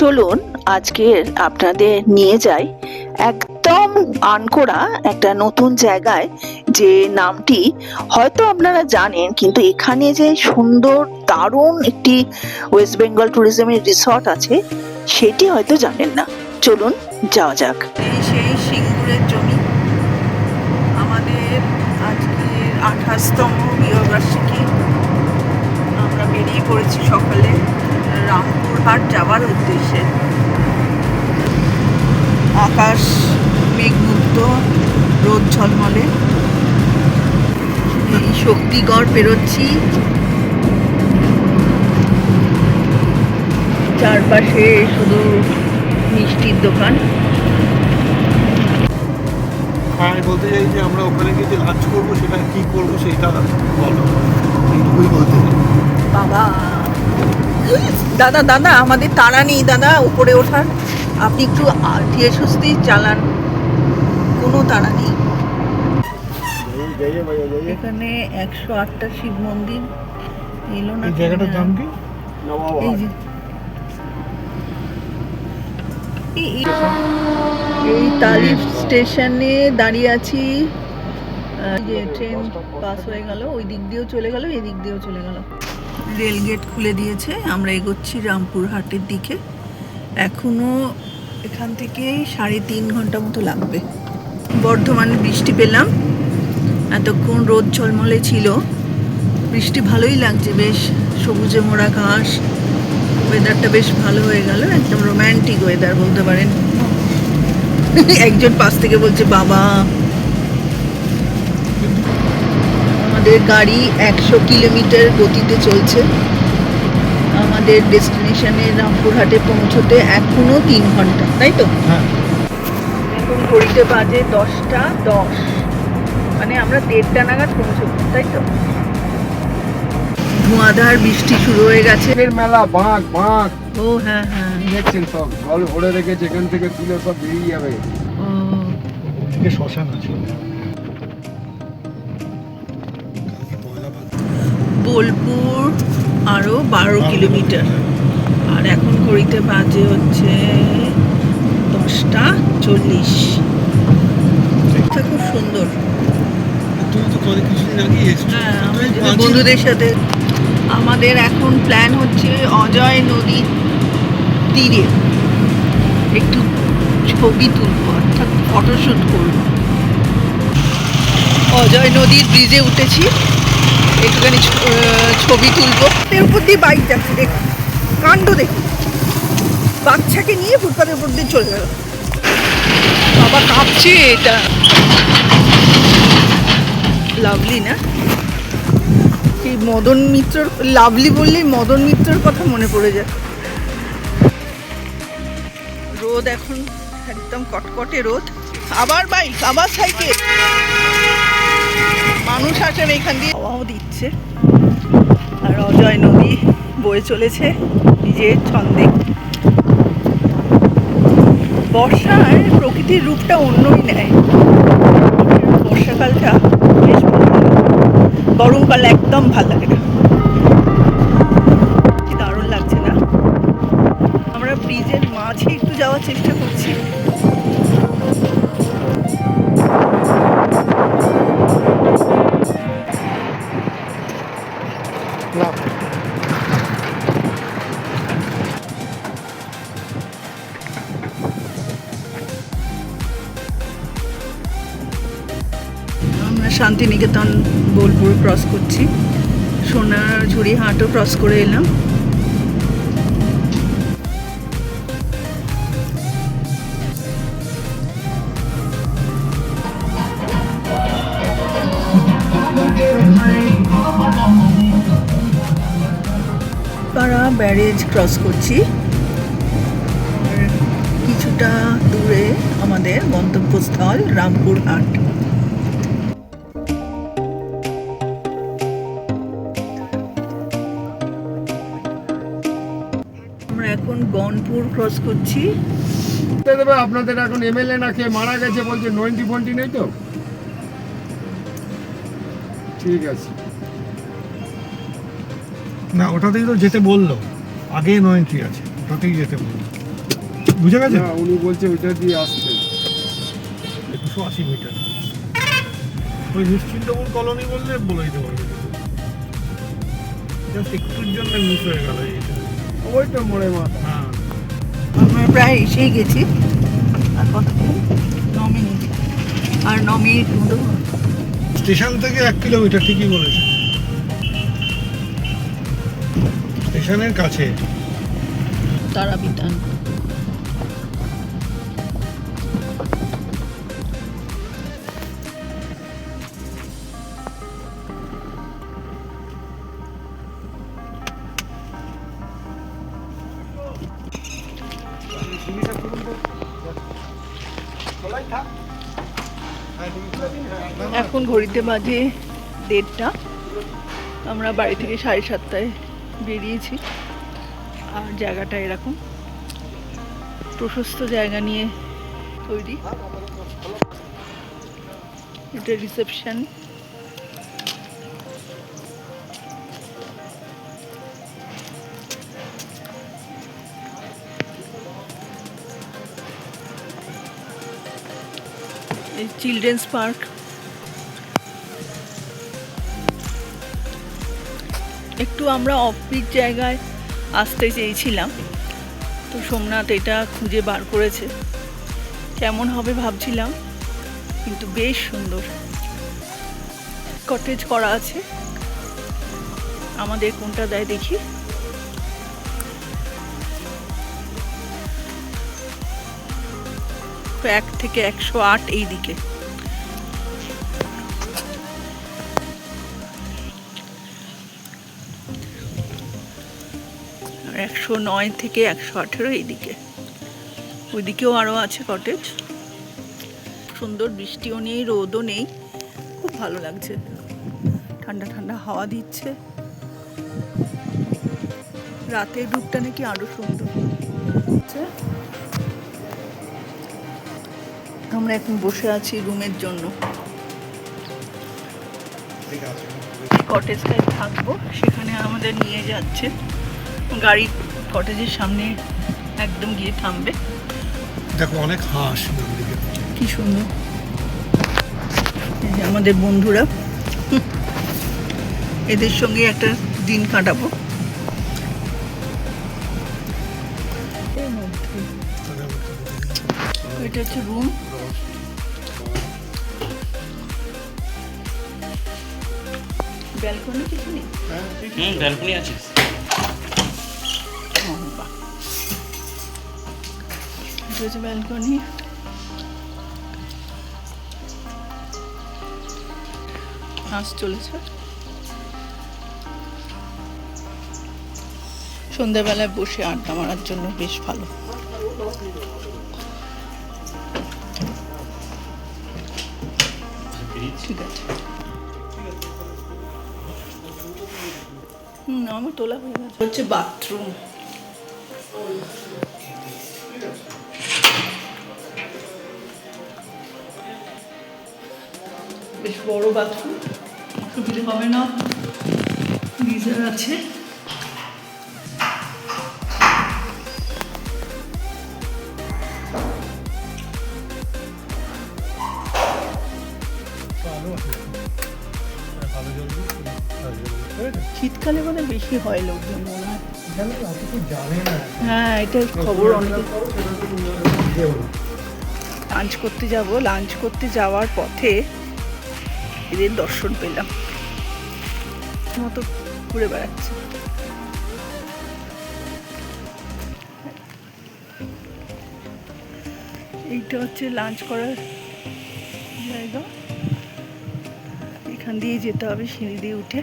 চলুন আজকের আপনাদের নিয়ে যাই একদম আনকোড়া একটা নতুন জায়গায়, যে নামটি হয়তো আপনারা জানেন, কিন্তু এখানে যে সুন্দর দারুণ একটি ওয়েস্ট বেঙ্গল ট্যুরিজমের রিসর্ট আছে সেটি হয়তো জানেন না। চলুন যাওয়া যাক। সেই সিঙ্গুরের জমি। আমাদের আজকের 28তম বিবাহবার্ষিকী। আমরা বেরিয়ে পড়েছি সকালে রামপুরহাট যাওয়ার উদ্দেশ্যে। আকাশ মেঘমুক্ত, রোদ ঝলমলে। এই শক্তিগড় পেরোচ্ছি। চারপাশে শুধু মিষ্টির দোকান। হ্যাঁ, বলতে চাই যে আমরা ওখানে গিয়ে যে লাঞ্চ করবো সেটা কি করবো সেটা বলো, এইটুকুই বলতে চাই। বাবা, দাদা দাদা আমাদের তাড়া নেই দাদা উপরে ওঠার, আপনি একটু ধীরে সুস্থে চালান, কোনো তাড়া নেই। এখানে 108টা শিব মন্দির এলো না। এই জায়গাটার নাম কি? এই যে এই তালিফ স্টেশনে দাঁড়িয়ে আছি। যে ট্রেন পাস হয়ে গেল, ওই দিক দিয়েও চলে গেল, এই দিক দিয়েও চলে গেল। রেল গেট খুলে দিয়েছে। আমরা এগোচ্ছি রামপুরহাটের দিকে। এখনো এখান থেকে 3.5 ঘন্টা মতো লাগবে। বর্ধমানে বৃষ্টি পেলাম, এতক্ষণ রোদ ঝলমলে ছিল, বৃষ্টি ভালোই লাগছে, বেশ সবুজে মোড়া ঘাস, ওয়েদারটা বেশ ভালো হয়ে গেল, একদম রোম্যান্টিক ওয়েদার বলতে পারেন। একজন পাশ থেকে বলছে বাবা। আমাদের গাড়ি 100 কিলোমিটার গতিতে চলছে। আমাদের ডেস্টিনেশনে রামপুরহাটে পৌঁছতে এখনো 3 ঘন্টা, তাই তো? হ্যাঁ, এখন ঘড়িতে বাজে 10টা 10, মানে আমরা 1:30টা নাগাদ পৌঁছবো, তাই তো? ধোঁয়াধার বৃষ্টি শুরু হয়ে গেছে। মেলা বাঁক বাঁক ও হ্যাঁ হ্যাঁ, দেখছেন, সব জল ভরে রেখেছে, এখান থেকে তুলে সব বেরিয়ে যাবে। ও এদিকে শ্মশান আছে। বোলপুর আরো 12 কিলোমিটার। আর এখন ঘড়িতে বাজে হচ্ছে 10টা 40। খুব সুন্দর। তুমি তো কত কিছুদিন আগে এসেছো। হ্যাঁ, আমরা বন্ধুদের সাথে। আমাদের এখন প্ল্যান হচ্ছে অজয় নদীর তীরে একটু ছবি তুলবো, অর্থাৎ ফটোশ্যুট করবো। অজয় নদীর ব্রিজে উঠেছি, একটুখানি ছবি তুলবো। এর উপর দিয়ে বাইক যাচ্ছে, দেখুন কাণ্ড, দেখুন বাচ্চাকে নিয়ে ফুটপাতের উপর দিয়ে চলে গেল। বাবা কাঁপছে। এটা লাভলি না? এই মদন মিত্রর, লাভলি বললেই মদন মিত্রর কথা মনে পড়ে যায়। রোদ এখন একদম কটকটে রোদ। আবার বাইক, আবার সাইকেল, মানুষ আসেন এখান দিয়ে, হাওয়াও দিচ্ছে। আর অজয় নদী বয়ে চলেছে নিজের ছন্দে। বর্ষায় প্রকৃতির রূপটা অন্যই নেয়। বর্ষাকালটা বেশ ভালো লাগে, গরমকাল একদম ভালো লাগে না। কি দারুণ লাগছে না? আমরা ব্রিজের মাঝে একটু যাওয়ার চেষ্টা করছি। আমরা শান্তিনিকেতন বোলপুর ক্রস করছি, সোনাঝুরি হাটও ক্রস করে এলাম। পাড়া ব্যারেজ ক্রস করছি। আর কিছুটা দূরে আমাদের গন্তব্যস্থল রামপুরহাট। আমরা এখন গনপুর ক্রস করছি। আপনাদের এখন এমএলএ না কে মারা গেছে বলছে, 90-40 নেই তো? ঠিক আছে, না, ওটাতেই তো যেতে বললো, আগে 90 আছে, ওটাতেই যেতে বললো। বুঝে গেছেন? না উনি বলছে ওইটা দিয়ে আসতে 280 মিটার। ওই নিশ্চিন্তপুর কলোনি বললে বলে দিতে পারবে। জাস্ট একটুর জন্য মিস হয়ে গেল এইটা। ওইটা মোড়ে মাথা। হ্যাঁ, আমরা প্রায় এসেই গেছি, আর কতক্ষণ, 9 মিনিট, আর 9 মিনিট মতো। স্টেশন থেকে 1 কিলোমিটার, ঠিকই বলেছে। স্টেশনের কাছে। তারাবিতান। এখন ঘড়িতে বাজে 1:30। আমরা বাড়ি থেকে 7:30টায় বেরিয়েছি। আর জায়গাটা এরকম প্রশস্ত জায়গা নিয়ে তৈরি। এটা রিসেপশন। Children's park. একটু আমরা অফবিট জায়গায় আসতে চেয়েছিলাম, তো সোমনাথ এটা খুঁজে বার করেছে। কেমন হবে ভাবছিলাম, কিন্তু বেশ সুন্দর। কটেজ করা আছে। আমাদের কোনটা দেয় দেখি। তো 1 থেকে 108 এই দিকে। আর 109 থেকে 118 এইদিকে। ওইদিকেও আরও আছে কটেজ। সুন্দর, বৃষ্টিও নেই, রোদও নেই, খুব ভালো লাগছে। ঠান্ডা ঠান্ডা হাওয়া দিচ্ছে। রাতের রূপটা নাকি আরো সুন্দর। আমরা এখন বসে আছি রুমের জন্য। কটেজটায় থাকবো, সেখানে আমাদের নিয়ে যাচ্ছে গাড়ি। কটেজের সামনে একদম গিয়ে থামবে। দেখো অনেক হাঁস দিকে। কি সুন্দর। এই যে আমাদের বন্ধুরা, এদের সঙ্গে একটা দিন কাটাবো। এটা হচ্ছে রুম। ব্যালকনি কিছু নেই? ব্যালকনি আছে। বাহ, এটা হচ্ছে ব্যালকনি। হাঁস চলেছে। সন্ধ্যাবেলায় বসে আড্ডা মারার জন্য বেশ ভালো। ঠিক আছে। আমার তোলা হয়ে গেছে। হচ্ছে বাথরুম। বেশ বড় বাথরুম, অসুবিধা হবে না। গিজার আছে। শীতকালে মানে বেশি হয় লোকজন মনে হয়। হ্যাঁ, এটা খবর অনেক। লাঞ্চ করতে যাব। লাঞ্চ করতে যাওয়ার পথে এদের দর্শন পেলাম, মতো ঘুরে বেড়াচ্ছে। এইটা হচ্ছে লাঞ্চ করার জায়গা। এখান দিয়ে যেতে হবে সিঁড়ি দিয়ে উঠে।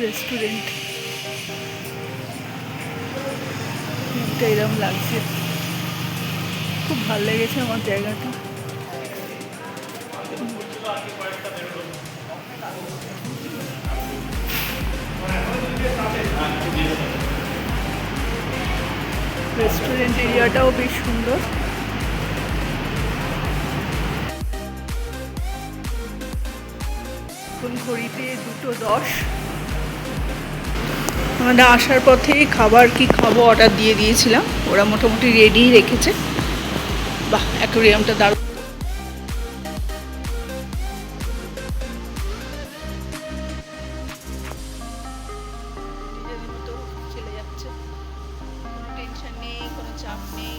রেস্টুরেন্ট এরকম লাগছে। খুব ভালো লেগেছে আমার জায়গাটা। রেস্টুরেন্ট এরিয়াটাও বেশ সুন্দর। এখন ঘড়িতে 2:10। আমরা আসার পথে খাবার কি খাবো অর্ডার দিয়ে দিয়েছিলাম, ওরা মোটামুটি রেডি রেখেছে। বাহ, অ্যাকোয়ারিয়ামটা দারুণ। নিজেদের মতো চলে যাচ্ছে, কোনো টেনশন নেই, কোনো চাপ নেই।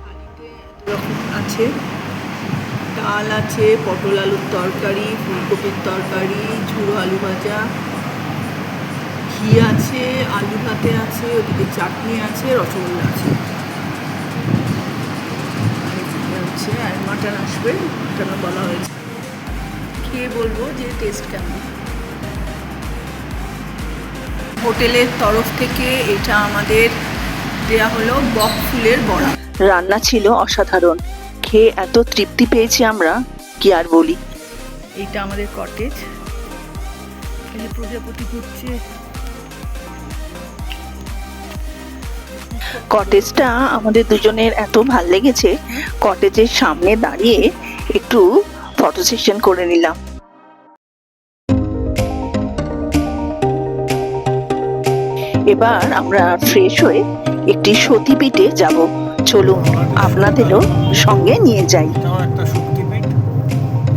থালিতে এত রকম আছে, ডাল আছে, পটল আলুর তরকারি, ফুলকপির তরকারি, ঝুড়ো আলু ভাজা, ঘি আছে, আলু ভাতে আছে, ওদিকে চাটনি আছে, রসগোল্লা আছে। আর এখানে হচ্ছে আর মাটন আসবে, মাটনও বলা হয়েছে। খেয়ে বলবো যে টেস্ট কেমন। হোটেলের তরফ থেকে এটা আমাদের দেয়া হলো বক ফুলের বড়া। রান্না ছিল অসাধারণ, খেয়ে এত তৃপ্তি পেয়েছি আমরা, কি আর বলি। এইটা আমাদের কটেজ, এখানে প্রজাপতি ঘুরছে। কটেজটা আমাদের দুজনের এত ভাল লেগেছে, কটেজের সামনে দাঁড়িয়ে একটু ফটো সেশন করে নিলাম। এবার আমরা ফ্রেশ হয়ে একটি সতীপীঠে যাব, চলুন আপনাদেরও সঙ্গে নিয়ে যাই। এটাও একটা শক্তিপীঠ,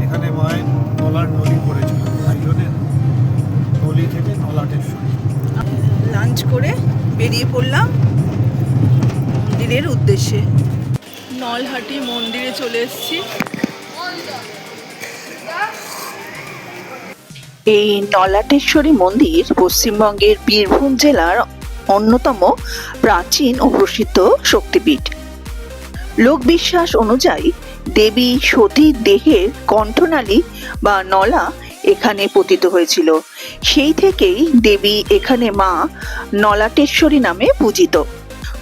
এখানে মায়ের নলার নলি পড়েছিল, তাই জন্য নলি থেকে নলাটেশ্বরী। লাঞ্চ করে বেরিয়ে পড়লাম মন্দিরের উদ্দেশ্যে। নলহাটি মন্দিরে চলে এসেছি। এই নলাটেশ্বরী মন্দির পশ্চিমবঙ্গের বীরভূম জেলার অন্যতম প্রাচীন ও প্রসিদ্ধ শক্তিপীঠ। লোকবিশ্বাস অনুযায়ী দেবী সতীর দেহের কণ্ঠনালী বা নলা এখানে পতিত হয়েছিল, সেই থেকেই দেবী এখানে মা নলাটেশ্বরী নামে পূজিত।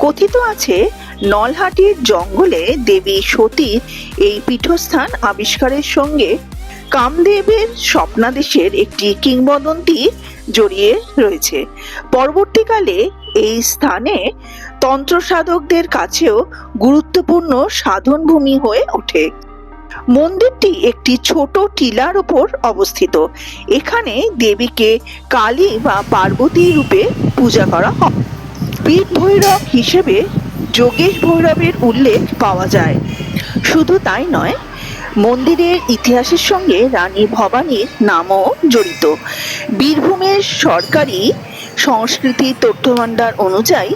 কথিত আছে নলহাটির জঙ্গলে দেবী সতীর এই পীঠস্থান আবিষ্কারের সঙ্গে কামদেবের স্বপ্নাদেশের একটি কিংবদন্তি জড়িয়ে রয়েছে। পরবর্তীকালে এই স্থানে তন্ত্র সাধকদের কাছেও গুরুত্বপূর্ণ সাধন ভূমি হয়ে ওঠে। মন্দিরটি একটি ছোট টিলার উপর অবস্থিত। এখানে দেবীকে কালী বা পার্বতী রূপে পূজা করা হয়। পীঠ ভৈরব হিসেবে যোগেশ ভৈরবের উল্লেখ পাওয়া যায়। শুধু তাই নয়, মন্দিরের ইতিহাসের সঙ্গে রানী ভবানীর নামও জড়িত। বীরভূমের সরকারি সংস্কৃতি তথ্যভাণ্ডার অনুযায়ী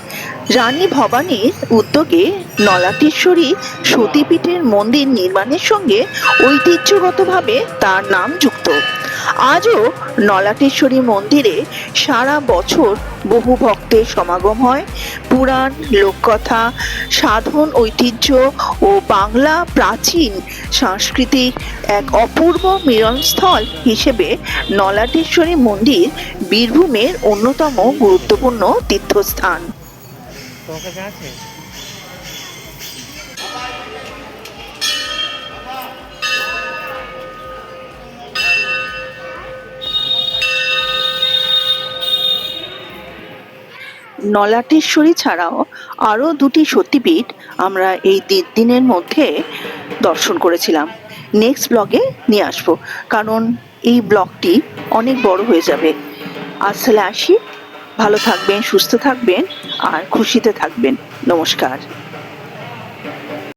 রানী ভবানীর উদ্যোগে নলাটেশ্বরী সতীপীঠের মন্দির নির্মাণের সঙ্গে ঐতিহ্যগতভাবে তার নাম যুক্ত। আজও নলাটেশ্বরী মন্দিরে সারা বছর বহু ভক্তের সমাগম হয়। পুরাণ, লোককথা, সাধন ঐতিহ্য ও বাংলা প্রাচীন সাংস্কৃতিক এক অপূর্ব মিলনস্থল হিসেবে নলাটেশ্বরী মন্দির বীরভূমের অন্যতম গুরুত্বপূর্ণ তীর্থস্থান। নলাটেশ্বরী ছাড়াও আরও দুটি সতীপীঠ আমরা এই দিনের মধ্যে দর্শন করেছিলাম। নেক্সট ব্লগে নিয়ে আসবো, কারণ এই ব্লগটি অনেক বড় হয়ে যাবে। আজ তাহলে আসি, ভালো থাকবেন, সুস্থ থাকবেন আর খুশিতে থাকবেন। নমস্কার।